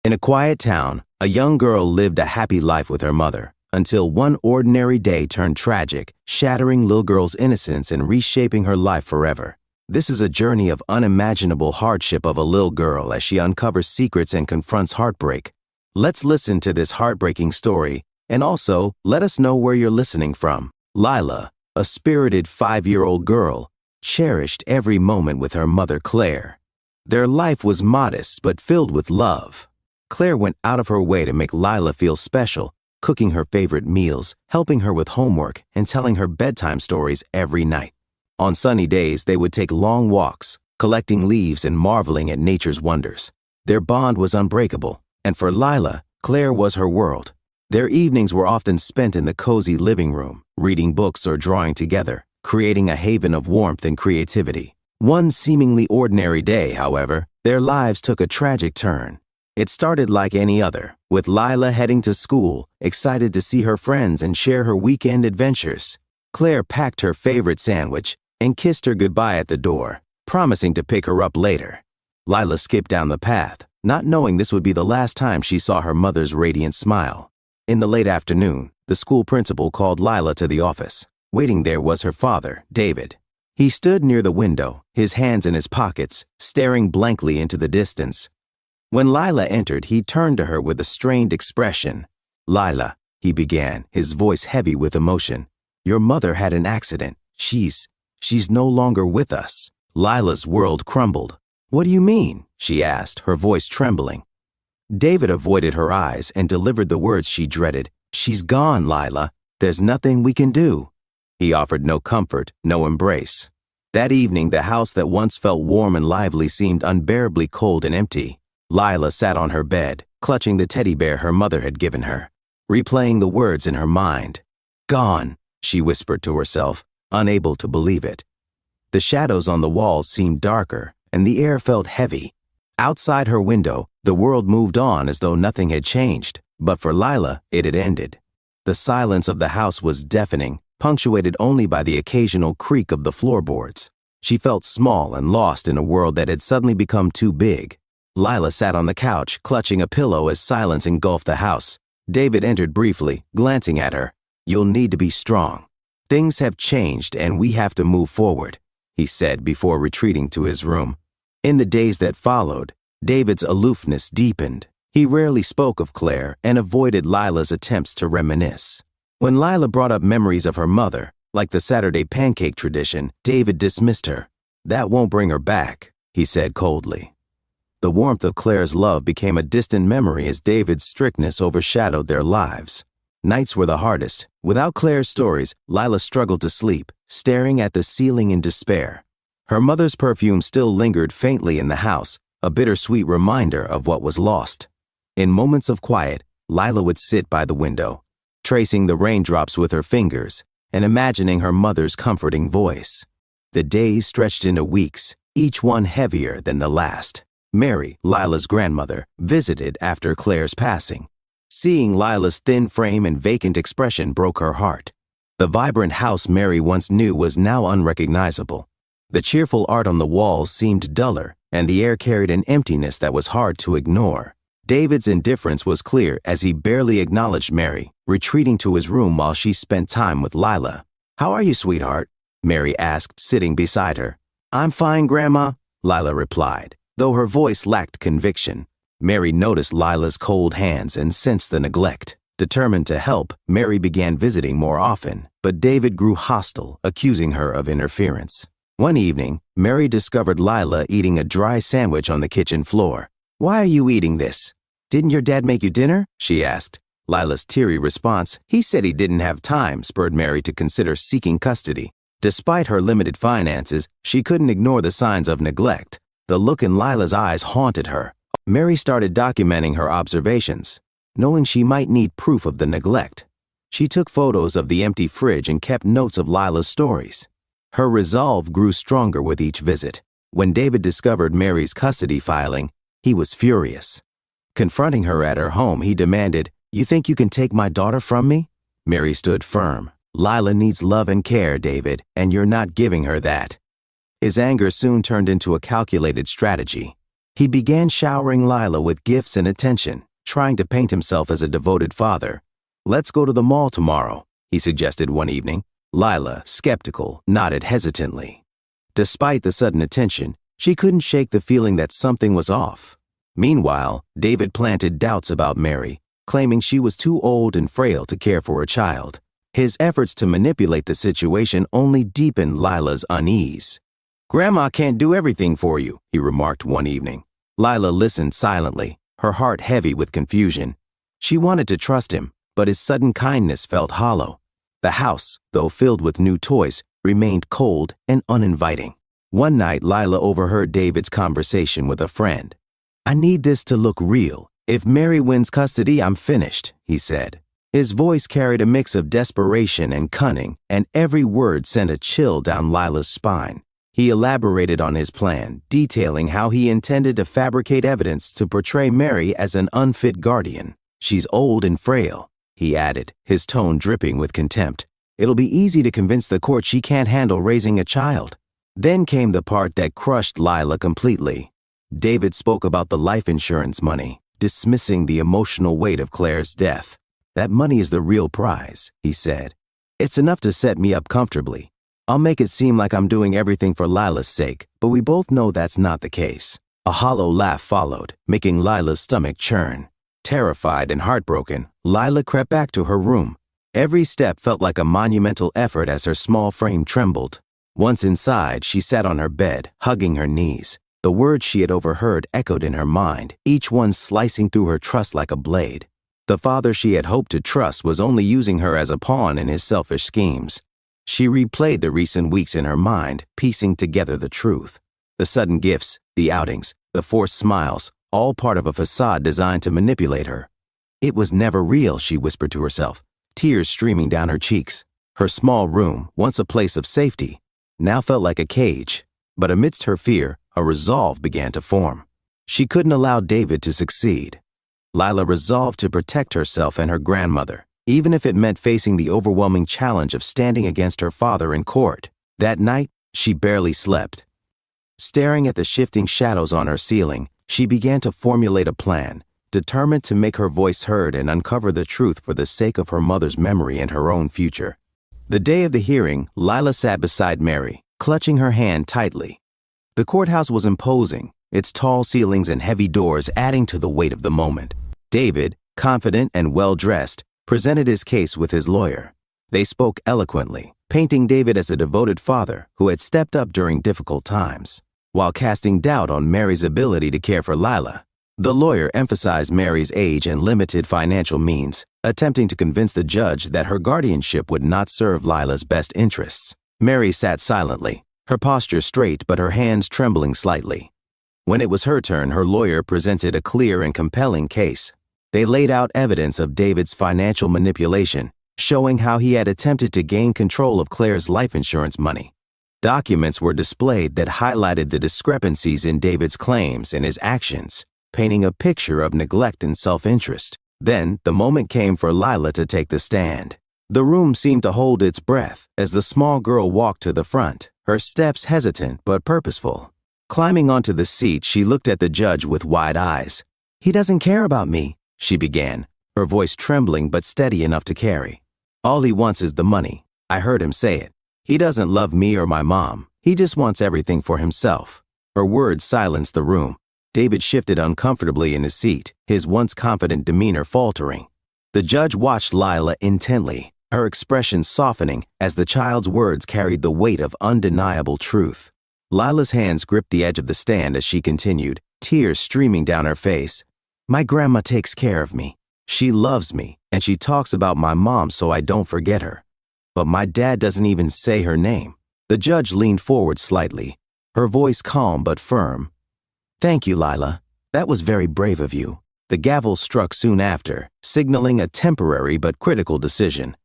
In a quiet town, a young girl lived a happy life with her mother, until one ordinary day turned tragic, shattering little girl's innocence and reshaping her life forever. This is a journey of unimaginable hardship of a little girl as she uncovers secrets and confronts heartbreak. Let's listen to this heartbreaking story, and also let us know where you're listening from. Lyla, a spirited 5-year-old girl, cherished every moment with her mother Claire. Their life was modest but filled with love. Claire went out of her way to make Lyla feel special, cooking her favorite meals, helping her with homework, and telling her bedtime stories every night. On sunny days, they would take long walks, collecting leaves and marveling at nature's wonders. Their bond was unbreakable, and for Lyla, Claire was her world. Their evenings were often spent in the cozy living room, reading books or drawing together, creating a haven of warmth and creativity. One seemingly ordinary day, however, their lives took a tragic turn. It started like any other, with Lyla heading to school, excited to see her friends and share her weekend adventures. Claire packed her favorite sandwich and kissed her goodbye at the door, promising to pick her up later. Lyla skipped down the path, not knowing this would be the last time she saw her mother's radiant smile. In the late afternoon, the school principal called Lyla to the office. Waiting there was her father, David. He stood near the window, his hands in his pockets, staring blankly into the distance. When Lyla entered, he turned to her with a strained expression. "Lyla," he began, his voice heavy with emotion. "Your mother had an accident. She's no longer with us." Lyla's world crumbled. "What do you mean?" she asked, her voice trembling. David avoided her eyes and delivered the words she dreaded. "She's gone, Lyla. There's nothing we can do." He offered no comfort, no embrace. That evening, the house that once felt warm and lively seemed unbearably cold and empty. Lyla sat on her bed, clutching the teddy bear her mother had given her, replaying the words in her mind. "Gone," she whispered to herself, unable to believe it. The shadows on the walls seemed darker, and the air felt heavy. Outside her window, the world moved on as though nothing had changed, but for Lyla, it had ended. The silence of the house was deafening, punctuated only by the occasional creak of the floorboards. She felt small and lost in a world that had suddenly become too big. Lyla sat on the couch, clutching a pillow as silence engulfed the house. David entered briefly, glancing at her. "You'll need to be strong. Things have changed and we have to move forward," he said before retreating to his room. In the days that followed, David's aloofness deepened. He rarely spoke of Claire and avoided Lyla's attempts to reminisce. When Lyla brought up memories of her mother, like the Saturday pancake tradition, David dismissed her. "That won't bring her back," he said coldly. The warmth of Claire's love became a distant memory as David's strictness overshadowed their lives. Nights were the hardest. Without Claire's stories, Lyla struggled to sleep, staring at the ceiling in despair. Her mother's perfume still lingered faintly in the house, a bittersweet reminder of what was lost. In moments of quiet, Lyla would sit by the window, tracing the raindrops with her fingers and imagining her mother's comforting voice. The days stretched into weeks, each one heavier than the last. Mary, Lyla's grandmother, visited after Claire's passing. Seeing Lyla's thin frame and vacant expression broke her heart. The vibrant house Mary once knew was now unrecognizable. The cheerful art on the walls seemed duller, and the air carried an emptiness that was hard to ignore. David's indifference was clear as he barely acknowledged Mary, retreating to his room while she spent time with Lyla. "How are you, sweetheart?" Mary asked, sitting beside her. "I'm fine, Grandma," Lyla replied, though her voice lacked conviction. Mary noticed Lyla's cold hands and sensed the neglect. Determined to help, Mary began visiting more often, but David grew hostile, accusing her of interference. One evening, Mary discovered Lyla eating a dry sandwich on the kitchen floor. "Why are you eating this? Didn't your dad make you dinner?" she asked. Lyla's teary response, "He said he didn't have time," spurred Mary to consider seeking custody. Despite her limited finances, she couldn't ignore the signs of neglect. The look in Lyla's eyes haunted her. Mary started documenting her observations, knowing she might need proof of the neglect. She took photos of the empty fridge and kept notes of Lyla's stories. Her resolve grew stronger with each visit. When David discovered Mary's custody filing, he was furious. Confronting her at her home, he demanded, "You think you can take my daughter from me?" Mary stood firm. "Lyla needs love and care, David, and you're not giving her that." His anger soon turned into a calculated strategy. He began showering Lyla with gifts and attention, trying to paint himself as a devoted father. "Let's go to the mall tomorrow," he suggested one evening. Lyla, skeptical, nodded hesitantly. Despite the sudden attention, she couldn't shake the feeling that something was off. Meanwhile, David planted doubts about Mary, claiming she was too old and frail to care for a child. His efforts to manipulate the situation only deepened Lyla's unease. "Grandma can't do everything for you," he remarked one evening. Lyla listened silently, her heart heavy with confusion. She wanted to trust him, but his sudden kindness felt hollow. The house, though filled with new toys, remained cold and uninviting. One night, Lyla overheard David's conversation with a friend. "I need this to look real. If Mary wins custody, I'm finished," he said. His voice carried a mix of desperation and cunning, and every word sent a chill down Lyla's spine. He elaborated on his plan, detailing how he intended to fabricate evidence to portray Mary as an unfit guardian. "She's old and frail," he added, his tone dripping with contempt. "It'll be easy to convince the court she can't handle raising a child." Then came the part that crushed Lyla completely. David spoke about the life insurance money, dismissing the emotional weight of Claire's death. "That money is the real prize," he said. "It's enough to set me up comfortably. I'll make it seem like I'm doing everything for Lyla's sake, but we both know that's not the case." A hollow laugh followed, making Lyla's stomach churn. Terrified and heartbroken, Lyla crept back to her room. Every step felt like a monumental effort as her small frame trembled. Once inside, she sat on her bed, hugging her knees. The words she had overheard echoed in her mind, each one slicing through her trust like a blade. The father she had hoped to trust was only using her as a pawn in his selfish schemes. She replayed the recent weeks in her mind, piecing together the truth. The sudden gifts, the outings, the forced smiles, all part of a facade designed to manipulate her. It was never real, she whispered to herself, tears streaming down her cheeks. Her small room, once a place of safety, now felt like a cage. But amidst her fear, a resolve began to form. She couldn't allow David to succeed. Lyla resolved to protect herself and her grandmother, even if it meant facing the overwhelming challenge of standing against her father in court. That night, she barely slept. Staring at the shifting shadows on her ceiling, she began to formulate a plan, determined to make her voice heard and uncover the truth for the sake of her mother's memory and her own future. The day of the hearing, Lyla sat beside Mary, clutching her hand tightly. The courthouse was imposing, its tall ceilings and heavy doors adding to the weight of the moment. David, confident and well-dressed, presented his case with his lawyer. They spoke eloquently, painting David as a devoted father who had stepped up during difficult times, while casting doubt on Mary's ability to care for Lyla. The lawyer emphasized Mary's age and limited financial means, attempting to convince the judge that her guardianship would not serve Lyla's best interests. Mary sat silently, her posture straight but her hands trembling slightly. When it was her turn, her lawyer presented a clear and compelling case. They laid out evidence of David's financial manipulation, showing how he had attempted to gain control of Claire's life insurance money. Documents were displayed that highlighted the discrepancies in David's claims and his actions, painting a picture of neglect and self-interest. Then, the moment came for Lyla to take the stand. The room seemed to hold its breath as the small girl walked to the front, her steps hesitant but purposeful. Climbing onto the seat, she looked at the judge with wide eyes. "He doesn't care about me," she began, her voice trembling but steady enough to carry. "All he wants is the money. I heard him say it. He doesn't love me or my mom. He just wants everything for himself." Her words silenced the room. David shifted uncomfortably in his seat, his once confident demeanor faltering. The judge watched Lyla intently, her expression softening as the child's words carried the weight of undeniable truth. Lyla's hands gripped the edge of the stand as she continued, tears streaming down her face. "My grandma takes care of me. She loves me, and she talks about my mom so I don't forget her. But my dad doesn't even say her name." The judge leaned forward slightly, her voice calm but firm. "Thank you, Lyla. That was very brave of you." The gavel struck soon after, signaling a temporary but critical decision.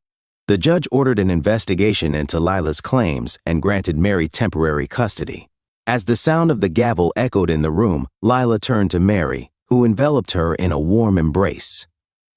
The judge ordered an investigation into Lyla's claims and granted Mary temporary custody. As the sound of the gavel echoed in the room, Lyla turned to Mary, who enveloped her in a warm embrace.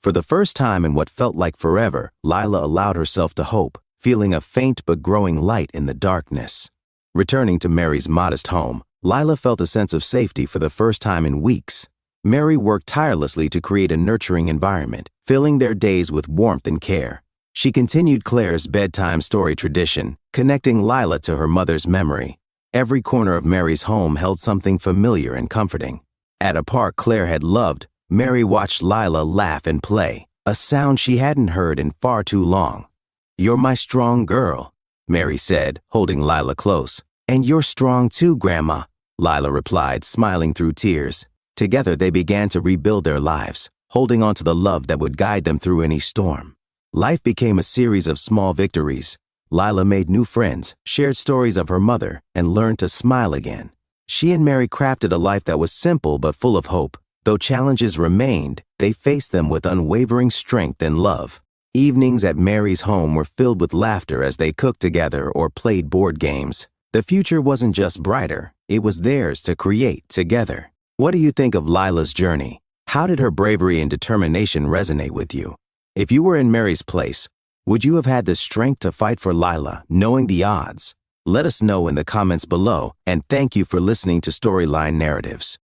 For the first time in what felt like forever, Lyla allowed herself to hope, feeling a faint but growing light in the darkness. Returning to Mary's modest home, Lyla felt a sense of safety for the first time in weeks. Mary worked tirelessly to create a nurturing environment, filling their days with warmth and care. She continued Claire's bedtime story tradition, connecting Lyla to her mother's memory. Every corner of Mary's home held something familiar and comforting. At a park Claire had loved, Mary watched Lyla laugh and play, a sound she hadn't heard in far too long. "You're my strong girl," Mary said, holding Lyla close. "And you're strong too, Grandma," Lyla replied, smiling through tears. Together they began to rebuild their lives, holding on to the love that would guide them through any storm. Life became a series of small victories. Lyla made new friends, shared stories of her mother, and learned to smile again. She and Mary crafted a life that was simple but full of hope. Though challenges remained, they faced them with unwavering strength and love. Evenings at Mary's home were filled with laughter as they cooked together or played board games. The future wasn't just brighter, it was theirs to create together. What do you think of Lyla's journey? How did her bravery and determination resonate with you? If you were in Mary's place, would you have had the strength to fight for Lyla, knowing the odds? Let us know in the comments below, and thank you for listening to Storyline Narratives.